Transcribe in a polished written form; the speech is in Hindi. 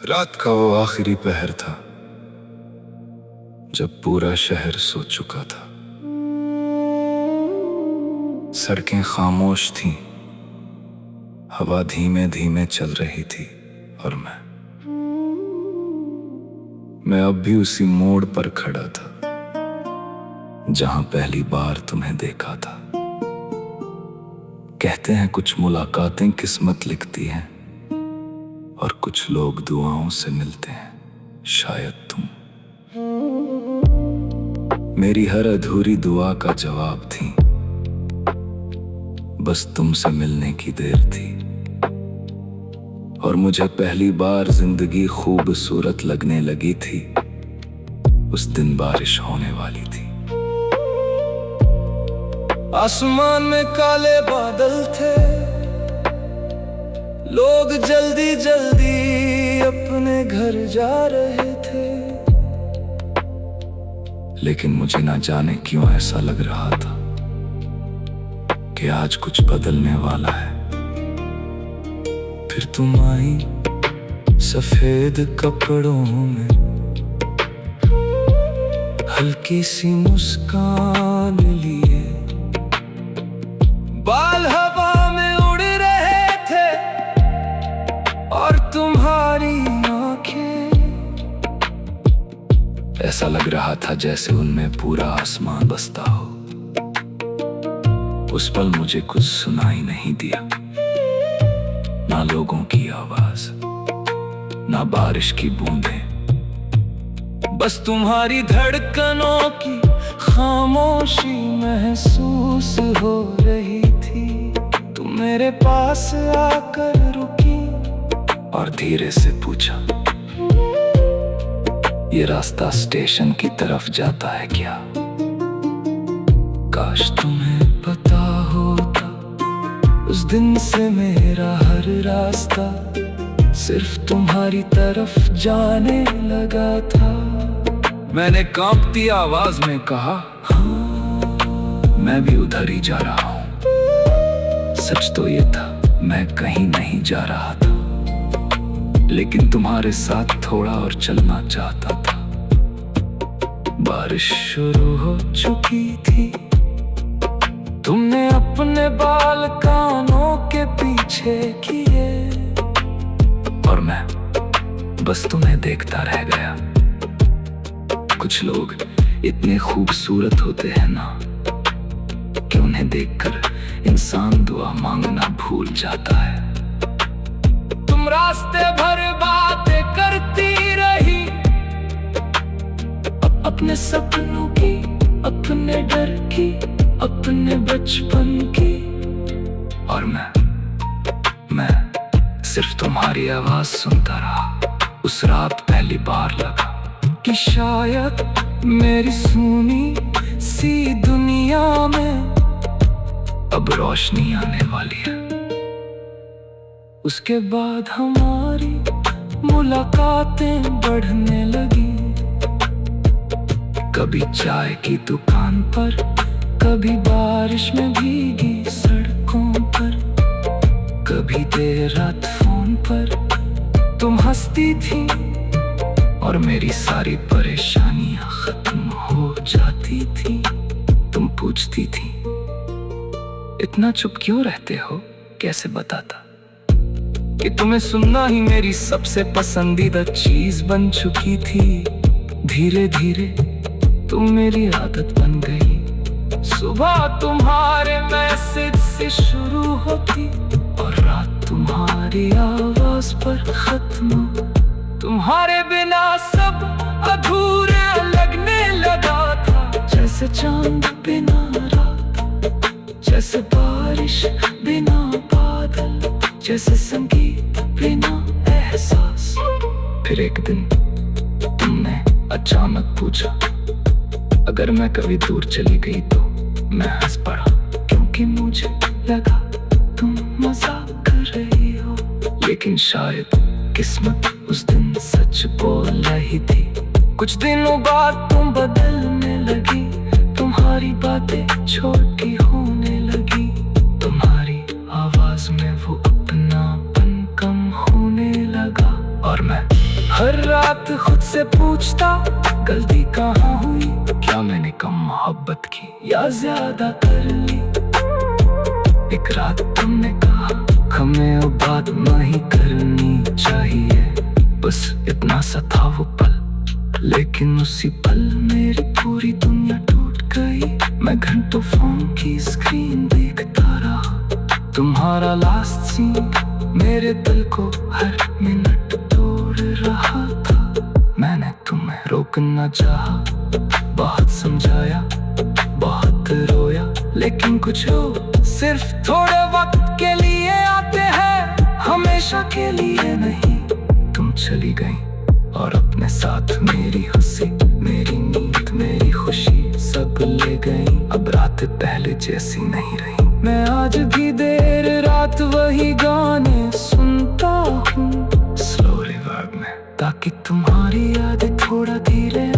रात का वो आखिरी पहर था जब पूरा शहर सो चुका था। सड़कें खामोश थीं, हवा धीमे धीमे चल रही थी और मैं अब भी उसी मोड़ पर खड़ा था जहां पहली बार तुम्हें देखा था। कहते हैं कुछ मुलाकातें किस्मत लिखती हैं और कुछ लोग दुआओं से मिलते हैं। शायद तुम मेरी हर अधूरी दुआ का जवाब थी। बस तुमसे मिलने की देर थी और मुझे पहली बार जिंदगी खूबसूरत लगने लगी थी। उस दिन बारिश होने वाली थी। आसमान में काले बादल थे, लोग जल्दी जल्दी अपने घर जा रहे थे। लेकिन मुझे ना जाने क्यों ऐसा लग रहा था कि आज कुछ बदलने वाला है। फिर तुम आई सफेद कपड़ों में, हल्की सी मुस्कान लिए। बाल हवा में उड़ रहे थे और तुम्हारी आंखें, ऐसा लग रहा था जैसे उनमें पूरा आसमान बसता हो। उस पल मुझे कुछ सुनाई नहीं दिया, ना लोगों की आवाज, ना बारिश की बूंदें। बस तुम्हारी धड़कनों की खामोशी महसूस हो रही थी। तुम मेरे पास आकर रुकी और धीरे से पूछा, ये रास्ता स्टेशन की तरफ जाता है क्या? काश तुम्हें पता होता, उस दिन से मेरा हर रास्ता सिर्फ तुम्हारी तरफ जाने लगा था। मैंने कांपती आवाज में कहा, हाँ, मैं भी उधर ही जा रहा हूं। सच तो ये था, मैं कहीं नहीं जा रहा था, लेकिन तुम्हारे साथ थोड़ा और चलना चाहता था। बारिश शुरू हो चुकी थी, तुमने अपने बाल कानों के पीछे किए और मैं बस तुम्हें देखता रह गया। कुछ लोग इतने खूबसूरत होते हैं ना कि उन्हें देखकर इंसान दुआ मांगना भूल जाता है। तुम रास्ते भर बातें करती रही, अपने सपनों की, अपने डर की, अपने बचपन की। और मैं सिर्फ तुम्हारी आवाज सुनता रहा। उस रात पहली बार लगा कि शायद मेरी सुनी सी दुनिया में अब रोशनी आने वाली है। उसके बाद हमारी मुलाकातें बढ़ने लगी, कभी चाय की दुकान पर, कभी बारिश में भीगी सड़कों पर, कभी देर रात फोन पर। तुम हंसती थी और मेरी सारी परेशानियां खत्म हो जाती थी। तुम पूछती थी, इतना चुप क्यों रहते हो? कैसे बताता कि तुम्हें सुनना ही मेरी सबसे पसंदीदा चीज बन चुकी थी। धीरे धीरे तुम मेरी आदत बन गई। सुबह तुम्हारे मैसेज से शुरू होती और रात तुम्हारी आवाज पर खत्म। तुम्हारे बिना सब अधूरा लगने लगा था, जैसे चांद बिना रात, जैसे बारिश बिना बादल, जैसे संगीत बिना एहसास। फिर एक दिन तुमने अचानक पूछा, अगर मैं कभी दूर चली गई तो? मैं हंस पड़ा, क्योंकि मुझे लगा तुम मजाक कर रही हो। लेकिन शायद किस्मत उस दिन सच बोल रही थी। कुछ दिनों बाद तुम बदलने लगी, तुम्हारी सारी बातें छोटी होने लगी। तुम्हारी आवाज में वो अपनापन कम होने लगा। और मैं हर रात खुद से पूछता, गलती कहाँ हुई? क्या मैंने कम मोहब्बत की या ज्यादा कर ली? एक रात तुमने कहा, हमें अब बात नहीं करनी चाहिए। बस इतना सा था वो पल, लेकिन उसी पल मेरी पूरी दुनिया टूट गई। मैं घंटों फोन की स्क्रीन देखता रहा, तुम्हारा लास्ट सीन मेरे दिल को हर मिनट तोड़ रहा था। मैंने तुम्हें रोकना चाहा, बहुत समझाया, बहुत रोया, लेकिन कुछ हो सिर्फ थोड़े वक्त के लिए आते हैं, हमेशा के लिए नहीं। तुम चली गई और अपने साथ मेरी हंसी, मेरी नींद, मेरी खुशी सब ले गई। अब रात पहले जैसी नहीं रही। मैं आज भी देर रात वही गाने सुनता हूँ स्लो रिवर्ब में, ताकि तुम्हारी यादें थोड़ा धीरे